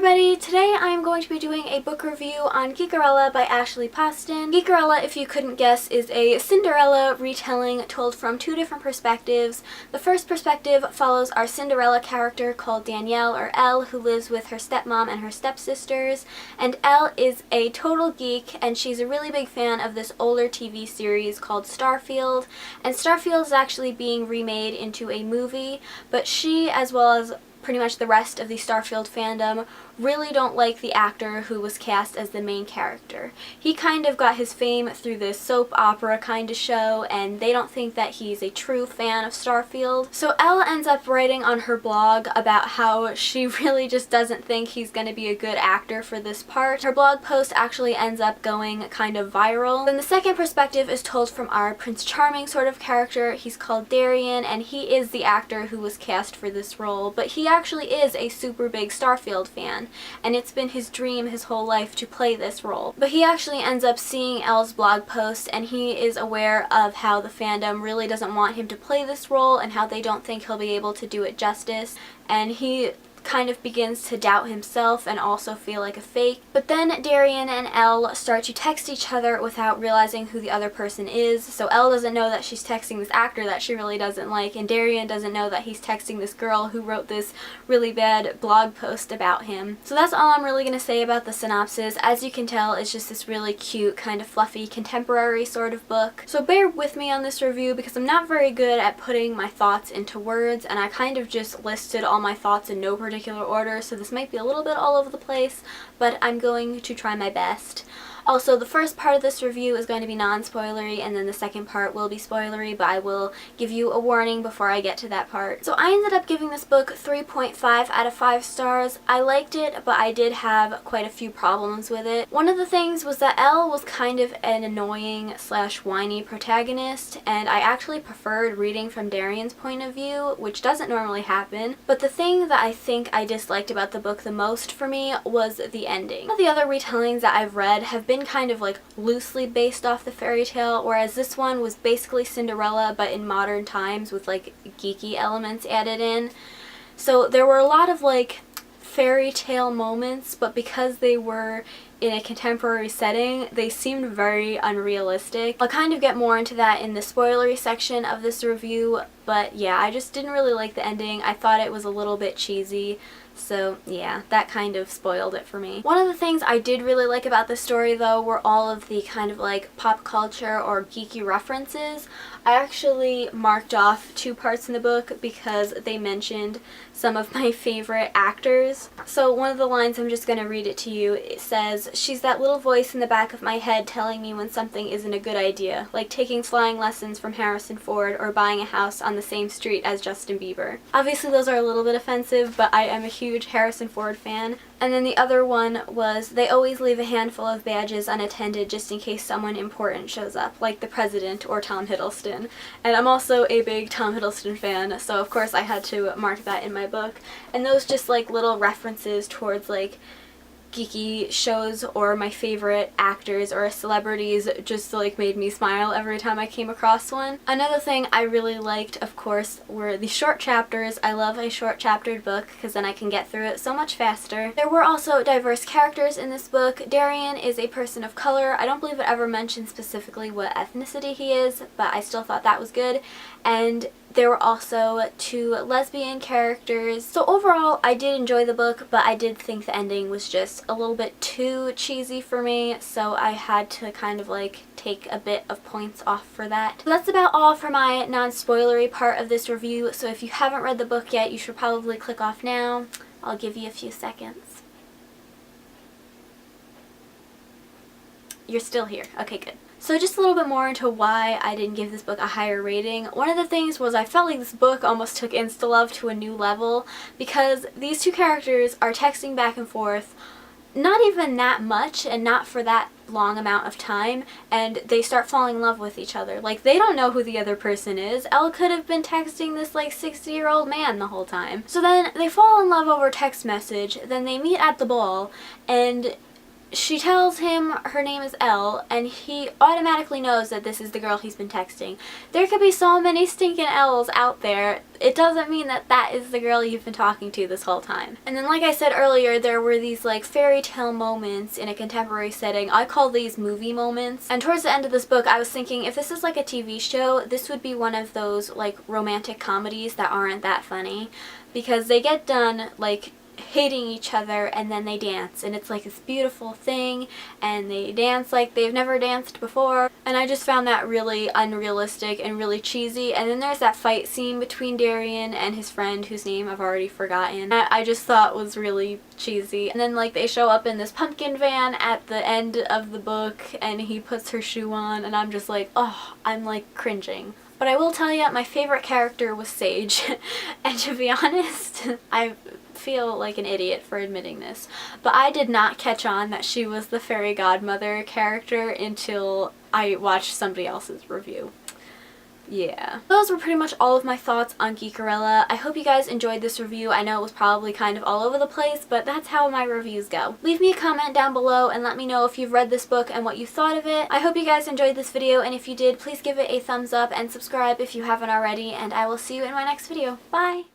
everybody! Today I'm going to be doing a book review on Geekerella by Ashley Poston. Geekerella, if you couldn't guess, is a Cinderella retelling told from two different perspectives. The first perspective follows our Cinderella character called Danielle, or Elle, who lives with her stepmom and her stepsisters. And Elle is a total geek, and she's a really big fan of this older TV series called Starfield. And Starfield is actually being remade into a movie, but she, as well as pretty much the rest of the Starfield fandom, really don't like the actor who was cast as the main character. He kind of got his fame through this soap opera kind of show, and they don't think that he's a true fan of Starfield. So Elle ends up writing on her blog about how she really just doesn't think he's going to be a good actor for this part. Her blog post actually ends up going kind of viral. Then the second perspective is told from our Prince Charming sort of character. He's called Darian, and he is the actor who was cast for this role, but he actually is a super big Starfield fan, and it's been his dream his whole life to play this role. But he actually ends up seeing Elle's blog post, and he is aware of how the fandom really doesn't want him to play this role and how they don't think he'll be able to do it justice, and he kind of begins to doubt himself and also feel like a fake. But then Darian and Elle start to text each other without realizing who the other person is. So Elle doesn't know that she's texting this actor that she really doesn't like, and Darian doesn't know that he's texting this girl who wrote this really bad blog post about him. So that's all I'm really going to say about the synopsis. As you can tell, it's just this really cute, kind of fluffy, contemporary sort of book. So bear with me on this review because I'm not very good at putting my thoughts into words, and I kind of just listed all my thoughts in no particular order, so this might be a little bit all over the place, but I'm going to try my best. Also, the first part of this review is going to be non-spoilery, and then the second part will be spoilery, but I will give you a warning before I get to that part. So I ended up giving this book 3.5 out of 5 stars. I liked it, but I did have quite a few problems with it. One of the things was that Elle was kind of an annoying / whiny protagonist, and I actually preferred reading from Darian's point of view, which doesn't normally happen. But the thing that I think I disliked about the book the most for me was the ending. All the other retellings that I've read have been kind of like loosely based off the fairy tale, whereas this one was basically Cinderella but in modern times with like geeky elements added in. So there were a lot of like fairy tale moments, but because they were in a contemporary setting, they seemed very unrealistic. I'll kind of get more into that in the spoilery section of this review, but yeah, I just didn't really like the ending. I thought it was a little bit cheesy. So yeah, that kind of spoiled it for me. One of the things I did really like about the story though were all of the kind of like pop culture or geeky references. I actually marked off 2 parts in the book because they mentioned some of my favorite actors. So one of the lines, I'm just going to read it to you. It says, "She's that little voice in the back of my head telling me when something isn't a good idea, like taking flying lessons from Harrison Ford or buying a house on the same street as Justin Bieber." Obviously those are a little bit offensive, but I am a huge Harrison Ford fan. And then the other one was, "They always leave a handful of badges unattended just in case someone important shows up, like the president or Tom Hiddleston." And I'm also a big Tom Hiddleston fan, so of course I had to mark that in my book. And those just like little references towards like geeky shows or my favorite actors or celebrities just like made me smile every time I came across one. Another thing I really liked, of course, were the short chapters. I love a short chaptered book because then I can get through it so much faster. There were also diverse characters in this book. Darian is a person of color. I don't believe it ever mentioned specifically what ethnicity he is, but I still thought that was good. And there were also 2 lesbian characters. So overall, I did enjoy the book, but I did think the ending was just a little bit too cheesy for me, so I had to kind of like take a bit of points off for that. So that's about all for my non-spoilery part of this review, so if you haven't read the book yet, you should probably click off now. I'll give you a few seconds. You're still here. Okay, good. So just a little bit more into why I didn't give this book a higher rating. One of the things was I felt like this book almost took insta-love to a new level because these 2 characters are texting back and forth not even that much and not for that long amount of time, and they start falling in love with each other. Like, they don't know who the other person is. Elle could have been texting this like 60-year-old man the whole time. So then they fall in love over text message, then they meet at the ball, and she tells him her name is Elle, and he automatically knows that this is the girl he's been texting. There could be so many stinking L's out there. It doesn't mean that that is the girl you've been talking to this whole time. And then, like I said earlier, there were these like fairy tale moments in a contemporary setting. I call these movie moments. And towards the end of this book, I was thinking, if this is like a TV show, this would be one of those like romantic comedies that aren't that funny, because they get done like hating each other and then they dance, and it's like this beautiful thing, and they dance like they've never danced before, and I just found that really unrealistic and really cheesy. And then there's that fight scene between Darian and his friend whose name I've already forgotten, I just thought was really cheesy. And then like they show up in this pumpkin van at the end of the book and he puts her shoe on, and I'm just like, oh, I'm like cringing. But I will tell you, my favorite character was Sage. And to be honest, I feel like an idiot for admitting this, but I did not catch on that she was the fairy godmother character until I watched somebody else's review. Yeah. Those were pretty much all of my thoughts on Geekerella. I hope you guys enjoyed this review. I know it was probably kind of all over the place, but that's how my reviews go. Leave me a comment down below and let me know if you've read this book and what you thought of it. I hope you guys enjoyed this video, and if you did, please give it a thumbs up and subscribe if you haven't already, and I will see you in my next video. Bye!